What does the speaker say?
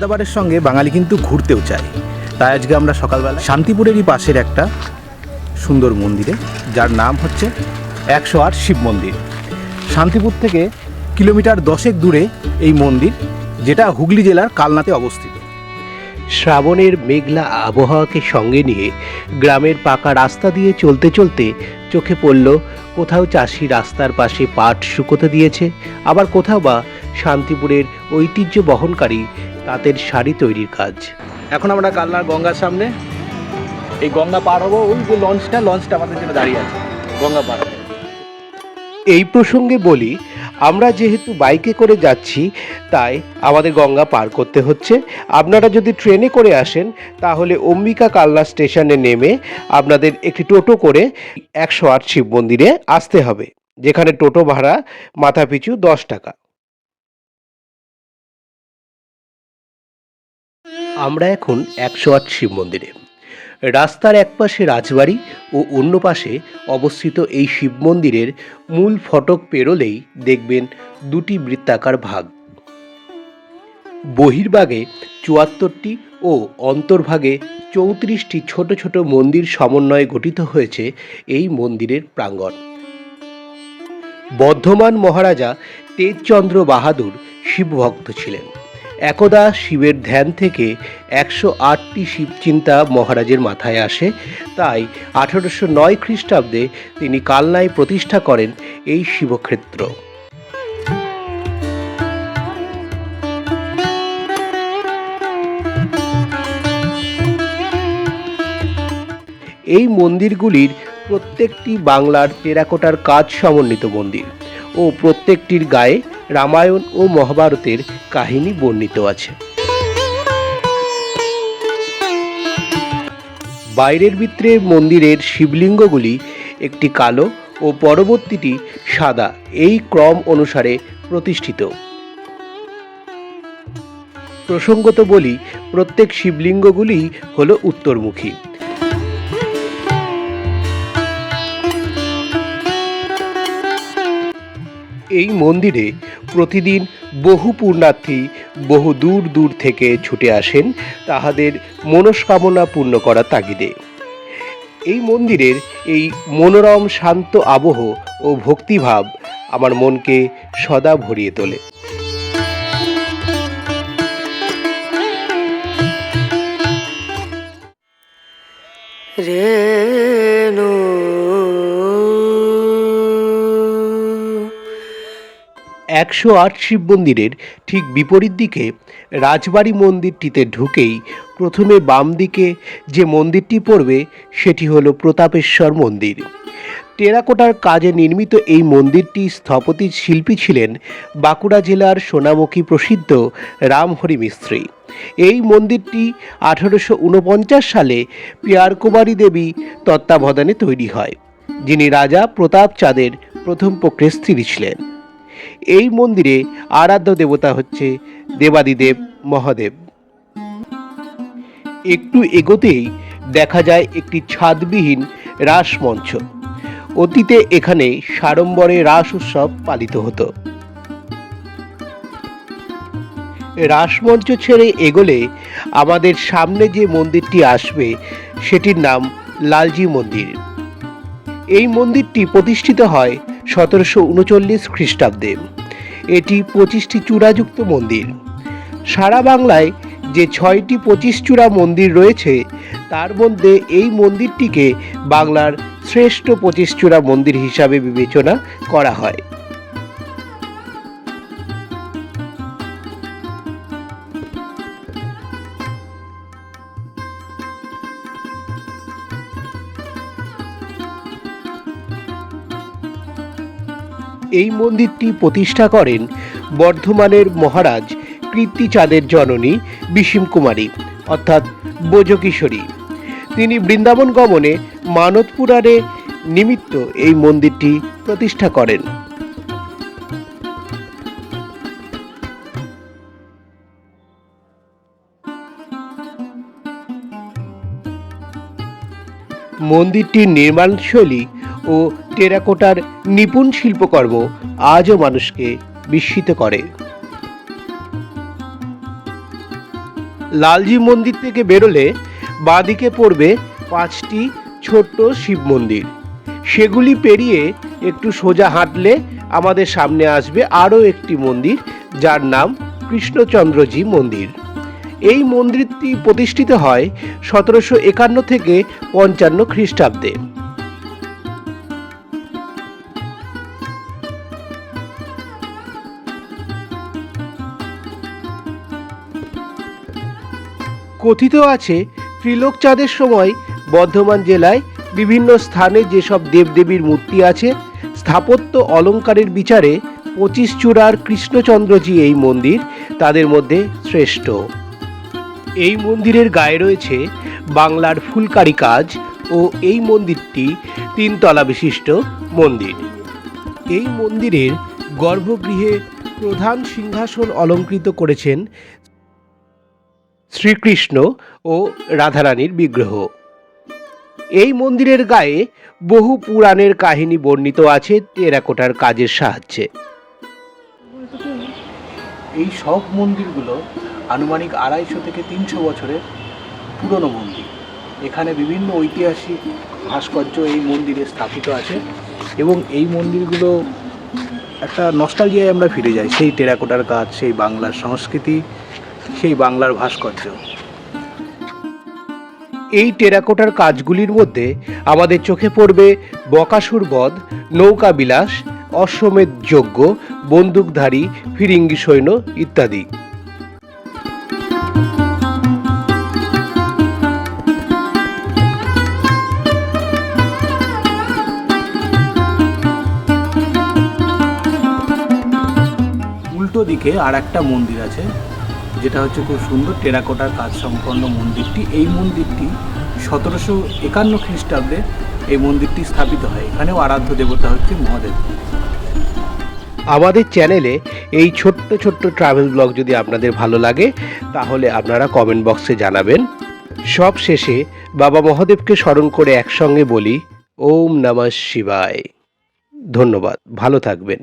দাবারের সঙ্গে বাঙালি কিন্তু ঘুরতেও চায়। তাই আজকে আমরা সকালবেলা শান্তিপুরেরই পাশের একটা সুন্দর মন্দিরে, যার নাম হচ্ছে 108 শিব মন্দির। শান্তিপুর থেকে কিলোমিটার 10 দূরে এই মন্দির, যেটা হুগলি জেলার কালনাতে অবস্থিত। শ্রাবণের মেঘলা আবহাওয়াকে সঙ্গে নিয়ে গ্রামের পাকা রাস্তা দিয়ে চলতে চলতে চোখে পড়ল কোথাও চাষি রাস্তার পাশে পাট শুকোতে দিয়েছে, আবার কোথাও বা শান্তিপুরের ঐতিহ্য বহনকারী তাঁতের শাড়ি তৈরির কাজ। এখন আমরা কালনার গঙ্গার সামনে, এই গঙ্গা পার হবো। ওই যে লঞ্চটা আমাদের জন্য দাঁড়িয়ে আছে গঙ্গা পার। এই প্রসঙ্গে বলি, আমরা যেহেতু বাইকে করে যাচ্ছি তাই আমাদের গঙ্গা পার করতে হচ্ছে। আপনারা যদি ট্রেনে করে আসেন তাহলে অম্বিকা কালনা স্টেশনে নেমে আপনাদের একটি টোটো করে 108 শিব মন্দিরে আসতে হবে, যেখানে টোটো ভাড়া মাথাপিছু 10 টাকা। আমরা এখন 108 শিব মন্দিরে। রাস্তার এক পাশে রাজবাড়ি ও অন্য পাশে অবস্থিত এই শিব মন্দিরের মূল ফটক পেরোলেই দেখবেন দুটি বৃত্তাকার ভাগ। বহির্ভাগে 74টি ও অন্তর্ভাগে 34টি ছোট ছোট মন্দির সমন্বয়ে গঠিত হয়েছে এই মন্দিরের প্রাঙ্গণ। বর্ধমান মহারাজা তেজচন্দ্র বাহাদুর শিবভক্ত ছিলেন। একদা শিবের ধ্যান থেকে 108টি শিবচিন্তা মহারাজের মাথায় আসে, তাই 1809 খ্রিস্টাব্দে তিনি কালনায় প্রতিষ্ঠা করেন এই শিবক্ষেত্র। এই মন্দিরগুলির প্রত্যেকটি বাংলার টেরাকোটার কাজ সমন্বিত মন্দির ও প্রত্যেকটির গায়ে রামায়ণ ও মহাভারতের কাহিনী বর্ণিত আছে। বাইরের ভিতরে মন্দিরের শিবলিঙ্গগুলি একটি কালো ও পরবর্তীটি সাদা, এই ক্রম অনুসারে প্রতিষ্ঠিত। প্রসঙ্গত বলি, প্রত্যেক শিবলিঙ্গগুলি হল উত্তরমুখী। এই মন্দিরে প্রতিদিন বহু পুণ্যার্থী বহু দূর দূর থেকে ছুটে আসেন তাহাদের মনস্কামনা পূর্ণ করার তাগিদে। এই মন্দিরের এই মনোরম শান্ত আবহ ও ভক্তিভাব আমার মনকে সদা ভরিয়ে তোলে। রেনো 108 শিব মন্দিরের ঠিক বিপরীত দিকে রাজবাড়ি মন্দিরটিতে ঢুকেই প্রথমে বাম দিকে যে মন্দিরটি পড়বে সেটি হলো প্রতাপেশ্বর মন্দির। টেরাকোটার কাজে নির্মিত এই মন্দিরটি স্থপতি শিল্পী ছিলেন বাঁকুড়া জেলার সোনামুখী প্রসিদ্ধ রামহরি মিস্ত্রি। এই মন্দিরটি 1849 সালে পিয়ার কুমারী দেবী তত্ত্বাবধানে তৈরি হয়, যিনি রাজা প্রতাপ চাঁদের প্রথম পক্ষের স্ত্রী ছিলেন। এই মন্দিরে আরাধ্য দেবতা হচ্ছে দেবাদিদেব মহাদেব। একটু এগোতেই দেখা যায় একটি ছাদবিহীন রাসমঞ্চ। অতীতে এখানে সাড়ম্বরে রাস উৎসব পালিত হতো। রাসমঞ্চ ছেড়ে এগোলে আমাদের সামনে যে মন্দিরটি আসবে সেটির নাম লালজি মন্দির। এই মন্দিরটি প্রতিষ্ঠিত হয় 1739 খ্রিস্টাব্দে। এটি 25টি চূড়াযুক্ত মন্দির। সারা বাংলায় যে 6টি 25 চূড়া মন্দির রয়েছে তার মধ্যে এই মন্দিরটিকে বাংলার শ্রেষ্ঠ 25 চূড়া মন্দির হিসাবে বিবেচনা করা হয়। এই মন্দিরটি প্রতিষ্ঠা করেন বর্ধমানের মহারাজ কীর্তিচাঁদের জননী বিষিম কুমারী অর্থাৎ বোজকিশোরী। তিনি বৃন্দাবন গমনে মানত পুরাণে নিমিত্ত এই মন্দিরটি প্রতিষ্ঠা করেন। মন্দিরটির নির্মাণশৈলী ও টেরাকোটার নিপুণ শিল্পকর্ম আজও মানুষকে বিস্মিত করে। লালজি মন্দির থেকে বেরোলে বাঁদিকে পড়বে 5টি ছোট্ট শিব মন্দির। সেগুলি পেরিয়ে একটু সোজা হাঁটলে আমাদের সামনে আসবে আরও একটি মন্দির, যার নাম কৃষ্ণচন্দ্রজি মন্দির। এই মন্দিরটি প্রতিষ্ঠিত হয় 1751 থেকে 55 খ্রিস্টাব্দে। কথিত আছে ত্রিলোক চাঁদের সময় বর্ধমান জেলায় বিভিন্ন স্থানে যেসব দেবদেবীর মূর্তি আছে, স্থাপত্য অলঙ্কারের বিচারে 25 চূড়ার কৃষ্ণচন্দ্রজি এই মন্দির তাদের মধ্যে শ্রেষ্ঠ। এই মন্দিরের গায়ে রয়েছে বাংলার ফুলকারি কাজ ও এই মন্দিরটি 3 তলা বিশিষ্ট মন্দির। এই মন্দিরের গর্ভগৃহে প্রধান সিংহাসন অলঙ্কৃত করেছেন শ্রীকৃষ্ণ ও রাধারানীর বিগ্রহ। এই মন্দিরের গায়ে বহু পুরাণের কাহিনী বর্ণিত আছে টেরাকোটার কাজের সাহায্যে। এই সব মন্দিরগুলো আনুমানিক 250 থেকে 300 বছরের পুরনো মন্দির। এখানে বিভিন্ন ঐতিহাসিক ভাস্কর্য এই মন্দিরে স্থাপিত আছে এবং এই মন্দিরগুলো একটা নস্টালজিয়ায় আমরা ফিরে যাই, সেই টেরাকোটার কাজ, সেই বাংলার সংস্কৃতি, সেই বাংলার ভাস্কর্য। এই টেরাকোটার কাজগুলির মধ্যে আমাদের চোখে পড়বে বকাসুর বধ, নৌকা বিলাস, অশ্বমেধ যজ্ঞ, বন্দুকধারী ফিরিঙ্গি সৈন্য ইত্যাদি। উল্টো দিকে আর একটা মন্দির আছে, যেটা হচ্ছে খুব সুন্দর টেরাকোটার কাজ সম্পন্ন মন্দিরটি। এই মন্দিরটি 1751 খ্রিস্টাব্দে এই মন্দিরটি স্থাপিত হয়। এখানেও আরাধ্য দেবতা হচ্ছে মহাদেব। আমাদের চ্যানেলে এই ছোট্ট ছোট্ট ট্রাভেল ব্লগ যদি আপনাদের ভালো লাগে তাহলে আপনারা কমেন্ট বক্সে জানাবেন। সব শেষে বাবা মহাদেবকে স্মরণ করে একসঙ্গে বলি ওম নমঃ শিবায়। ধন্যবাদ, ভালো থাকবেন।